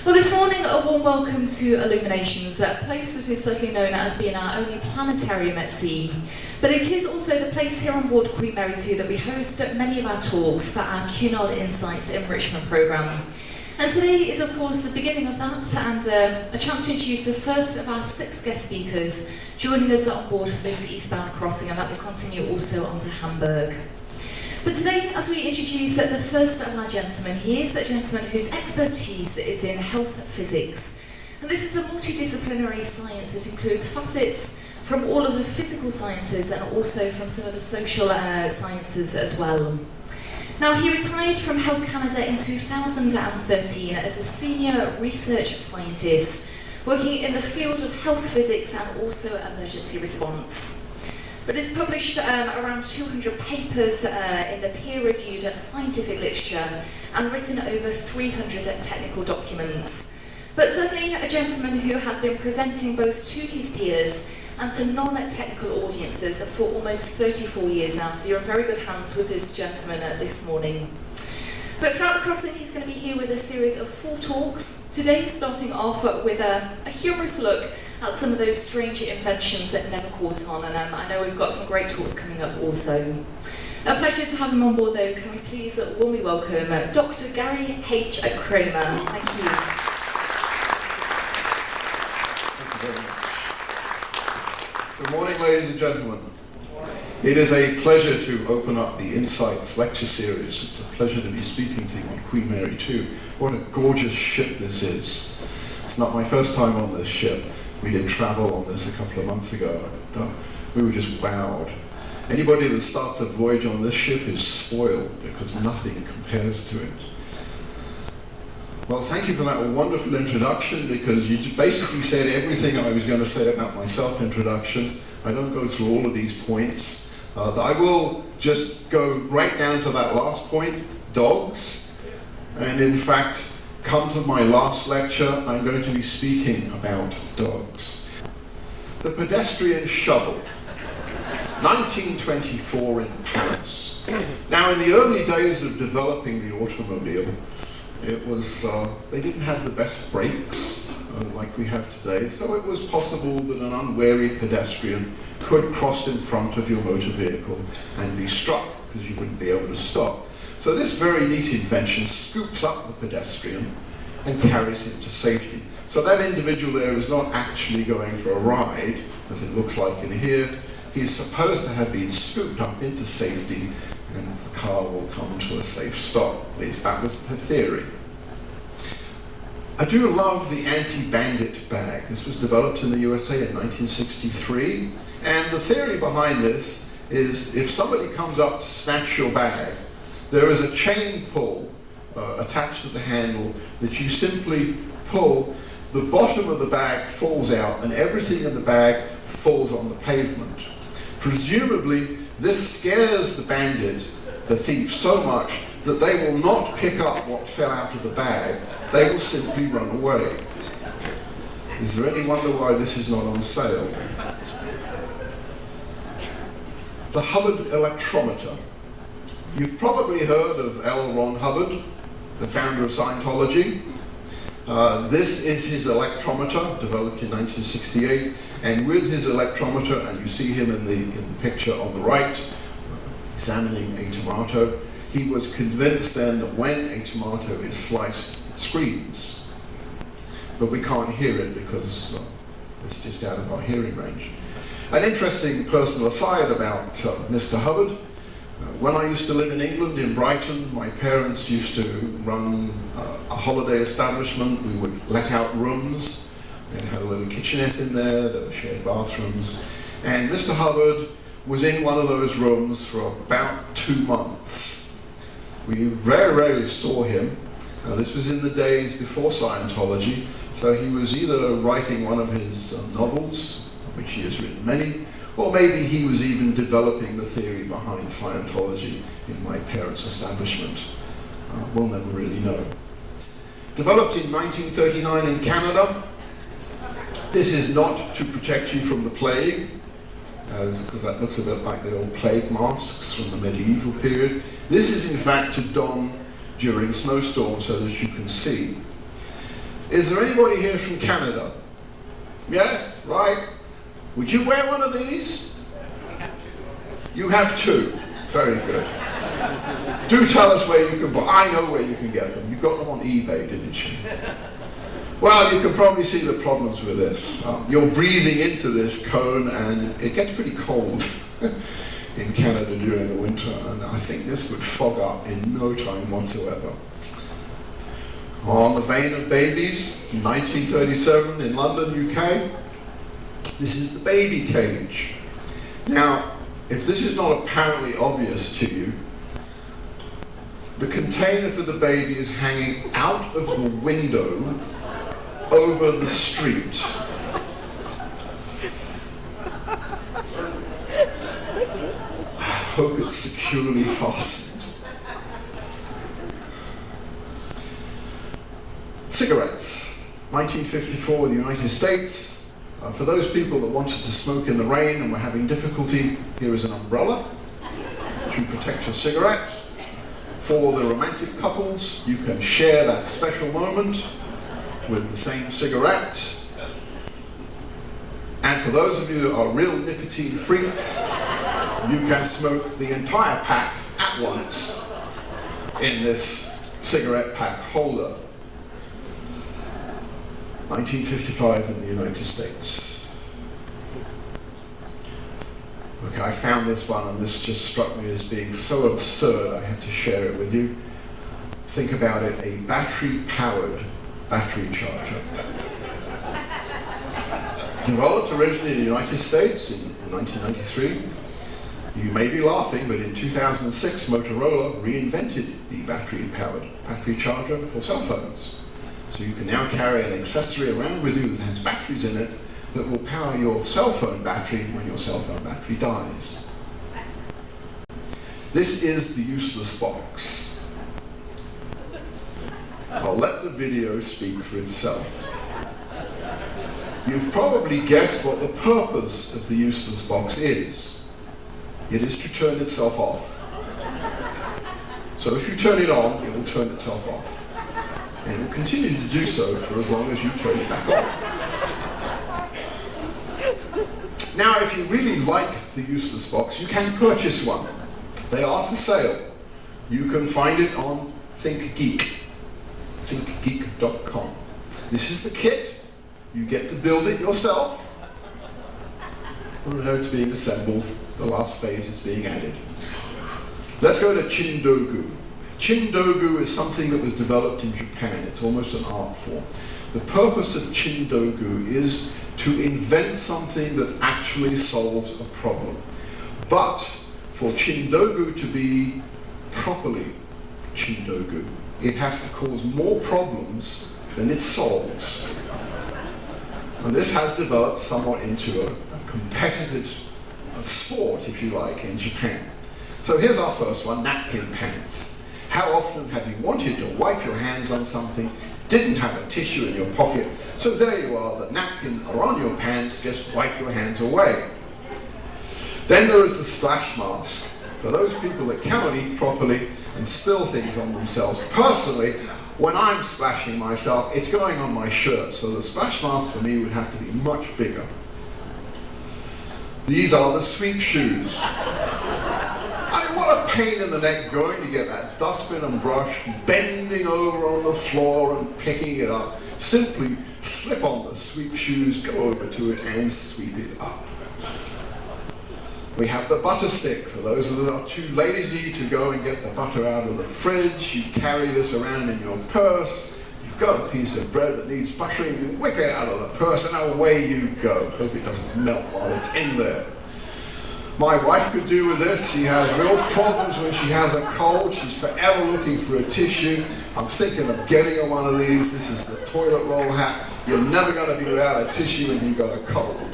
Well, this morning, a warm welcome to Illuminations, a place that is certainly known as being our only planetarium at sea. But it is also the place here on board Queen Mary 2 that we host many of our talks for our Cunard Insights Enrichment Programme. And today is, of course, the beginning of that, and a chance to introduce the first of our 6 guest speakers joining us on board for this eastbound crossing, and that will continue also on to Hamburg. But today, as we introduce the first of our gentlemen, he is a gentleman whose expertise is in health physics. And this is a multidisciplinary science that includes facets from all of the physical sciences and also from some of the social sciences as well. Now, he retired from Health Canada in 2013 as a senior research scientist, working in the field of health physics and also emergency response. But it's published around 200 papers in the peer-reviewed scientific literature and written over 300 technical documents. But certainly a gentleman who has been presenting both to his peers and to non-technical audiences for almost 34 years now. So you're in very good hands with this gentleman this morning. But throughout the crossing, he's going to be here with a series of 4 talks. Today, starting off with a humorous look at some of those strange inventions that never caught on, and I know we've got some great talks coming up also. A pleasure to have him on board though. Can we please warmly welcome Dr. Gary H. Kramer. Thank you. Thank you very much. Good morning, ladies and gentlemen. It is a pleasure to open up the Insights lecture series. It's a pleasure to be speaking to you on Queen Mary 2. What a gorgeous ship this is. It's not my first time on this ship. We did travel on this a couple of months ago, and we were just wowed. Anybody that starts a voyage on this ship is spoiled because nothing compares to it. Well, thank you for that wonderful introduction, because you just basically said everything I was going to say about my self-introduction. I don't go through all of these points. I will just go right down to that last point, dogs, and in fact, come to my last lecture, I'm going to be speaking about dogs. The pedestrian shovel, 1924 in Paris. Now, in the early days of developing the automobile, it was, they didn't have the best brakes like we have today, so it was possible that an unwary pedestrian could cross in front of your motor vehicle and be struck, because you wouldn't be able to stop. So this very neat invention scoops up the pedestrian and carries him to safety. So that individual there is not actually going for a ride, as it looks like in here. He's supposed to have been scooped up into safety, and the car will come to a safe stop. At least that was the theory. I do love the anti-bandit bag. This was developed in the USA in 1963. And the theory behind this is if somebody comes up to snatch your bag, there is a chain pull attached to the handle that you simply pull, the bottom of the bag falls out and everything in the bag falls on the pavement. Presumably, this scares the bandit, the thief, so much that they will not pick up what fell out of the bag, they will simply run away. Is there any wonder why this is not on sale? The Hubbard electrometer. You've probably heard of L. Ron Hubbard, the founder of Scientology. This is his electrometer, developed in 1968, and with his electrometer, and you see him in the picture on the right, examining a tomato, he was convinced then that when a tomato is sliced, it screams. But we can't hear it because it's just out of our hearing range. An interesting personal aside about Mr. Hubbard. When I used to live in England, in Brighton, my parents used to run a holiday establishment. We would let out rooms. They had a little kitchenette in there, there were shared bathrooms. And Mr. Hubbard was in one of those rooms for about 2 months. We very rarely saw him. This was in the days before Scientology, so he was either writing one of his novels, which he has written many, or maybe he was even developing the theory behind Scientology in my parents' establishment. We'll never really know. Developed in 1939 in Canada. This is not to protect you from the plague, because that looks a bit like the old plague masks from the medieval period. This is in fact to don during snowstorms so that you can see. Is there anybody here from Canada? Yes, right. Would you wear one of these? You have two. Very good. Do tell us where you can buy. I know where you can get them. You got them on eBay, didn't you? Well, you can probably see the problems with this. You're breathing into this cone and it gets pretty cold in Canada during the winter, and I think this would fog up in no time whatsoever. On the vein of babies, 1937 in London, UK, this is the baby cage. Now, if this is not apparently obvious to you, the container for the baby is hanging out of the window over the street. I hope it's securely fastened. Cigarettes, 1954 in the United States. For those people that wanted to smoke in the rain and were having difficulty, here is an umbrella to protect your cigarette. For the romantic couples, you can share that special moment with the same cigarette. And for those of you that are real nicotine freaks, you can smoke the entire pack at once in this cigarette pack holder. 1955 in the United States. Okay, I found this one and this just struck me as being so absurd I had to share it with you. Think about it, a battery-powered battery charger. Developed originally in the United States in 1993. You may be laughing, but in 2006 Motorola reinvented the battery-powered battery charger for cell phones. So you can now carry an accessory around with you that has batteries in it that will power your cell phone battery when your cell phone battery dies. This is the useless box. I'll let the video speak for itself. You've probably guessed what the purpose of the useless box is. It is to turn itself off. So if you turn it on, it will turn itself off. And it will continue to do so for as long as you turn it back on. Now, if you really like the useless box, you can purchase one. They are for sale. You can find it on ThinkGeek, thinkgeek.com. This is the kit. You get to build it yourself. Oh no, it's being assembled. The last phase is being added. Let's go to Chindogu. Chindogu is something that was developed in Japan. It's almost an art form. The purpose of Chindogu is to invent something that actually solves a problem. But for Chindogu to be properly Chindogu, it has to cause more problems than it solves. And this has developed somewhat into a competitive sport, if you like, in Japan. So here's our first one, napkin pants. How often have you wanted to wipe your hands on something, didn't have a tissue in your pocket, so there you are, the napkin are on your pants, just wipe your hands away. Then there is the splash mask. For those people that cannot eat properly and spill things on themselves. Personally, when I'm splashing myself, it's going on my shirt, so the splash mask for me would have to be much bigger. These are the sweep shoes. I mean, what a pain in the neck going to get that dustbin and brush, bending over on the floor and picking it up. Simply slip on the sweep shoes, go over to it and sweep it up. We have the butter stick. For those that are too lazy to go and get the butter out of the fridge, you carry this around in your purse. You've got a piece of bread that needs buttering, you whip it out of the purse and away you go. Hope it doesn't melt while it's in there. My wife could do with this. She has real problems when she has a cold. She's forever looking for a tissue. I'm thinking of getting her one of these. This is the toilet roll hat. You're never going to be without a tissue when you've got a cold.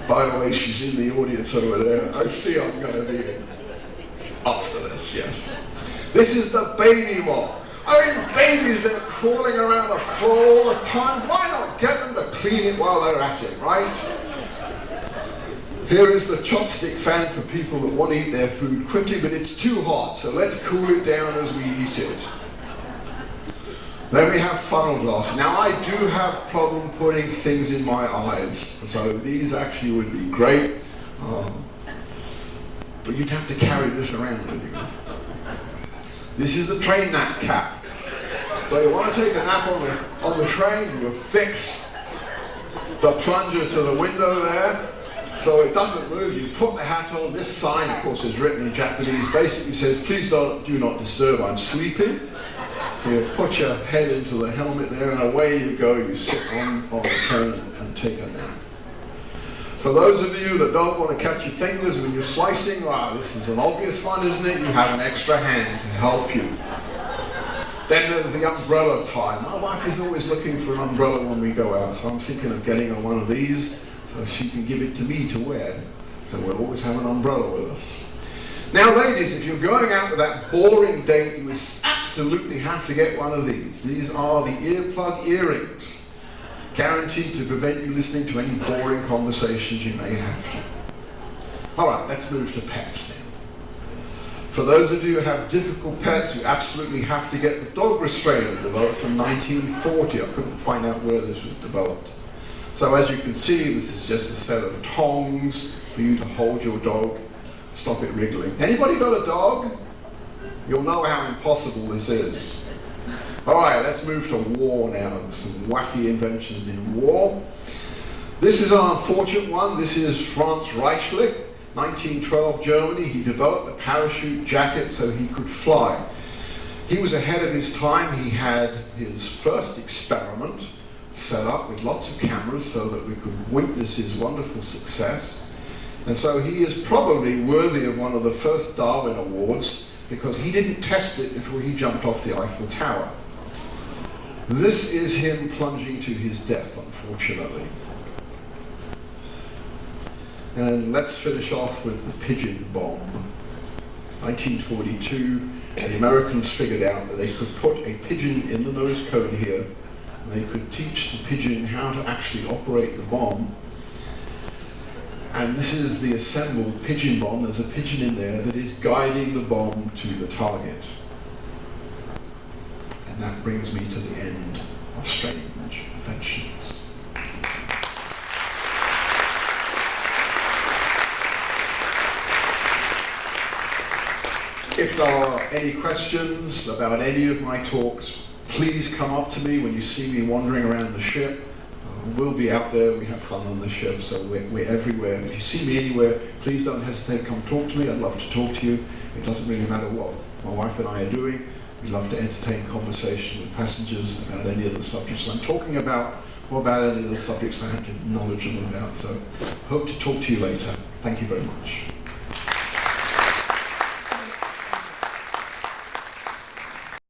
By the way, she's in the audience over there. I see I'm going to be in after this, yes. This is the baby mop. I mean, babies, they're crawling around the floor all the time. Why not get them to clean it while they're at it, right? Here is the chopstick fan for people that want to eat their food quickly, but it's too hot, so let's cool it down as we eat it. Then we have funnel glass. Now I do have problem putting things in my eyes, so these actually would be great, but you'd have to carry this around with you. This is the train nap cap. So you want to take a nap on the train, you affix the plunger to the window there, so it doesn't move. You put the hat on. This sign, of course, is written in Japanese, basically says, please do not disturb, I'm sleeping. You put your head into the helmet there, and away you go. You sit on the train and take a nap. For those of you that don't want to catch your fingers when you're slicing, this is an obvious one, isn't it? You have an extra hand to help you. Then there's the umbrella tie. My wife is always looking for an umbrella when we go out, so I'm thinking of getting her one of these so she can give it to me to wear. So we'll always have an umbrella with us. Now ladies, if you're going out with that boring date, you absolutely have to get one of these. These are the earplug earrings, guaranteed to prevent you listening to any boring conversations you may have to. Alright, let's move to pets now. For those of you who have difficult pets, you absolutely have to get the dog restrainer, developed in 1940. I couldn't find out where this was developed. So as you can see, this is just a set of tongs for you to hold your dog, stop it wriggling. Anybody got a dog? You'll know how impossible this is. Alright, let's move to war now. Some wacky inventions in war. This is an unfortunate one. This is Franz Reichlich. 1912 Germany, he developed a parachute jacket so he could fly. He was ahead of his time. He had his first experiment set up with lots of cameras so that we could witness his wonderful success. And so he is probably worthy of one of the first Darwin Awards because he didn't test it before he jumped off the Eiffel Tower. This is him plunging to his death, unfortunately. And let's finish off with the pigeon bomb. 1942, the Americans figured out that they could put a pigeon in the nose cone here, and they could teach the pigeon how to actually operate the bomb. And this is the assembled pigeon bomb. There's a pigeon in there that is guiding the bomb to the target. And that brings me to the end of Strange Inventions. If there are any questions about any of my talks, please come up to me when you see me wandering around the ship. We'll be out there, we have fun on the ship, so we're everywhere. If you see me anywhere, please don't hesitate, come talk to me. I'd love to talk to you. It doesn't really matter what my wife and I are doing. We love to entertain conversation with passengers about any of the subjects I'm talking about, or about any of the subjects I have knowledge about. So hope to talk to you later. Thank you very much.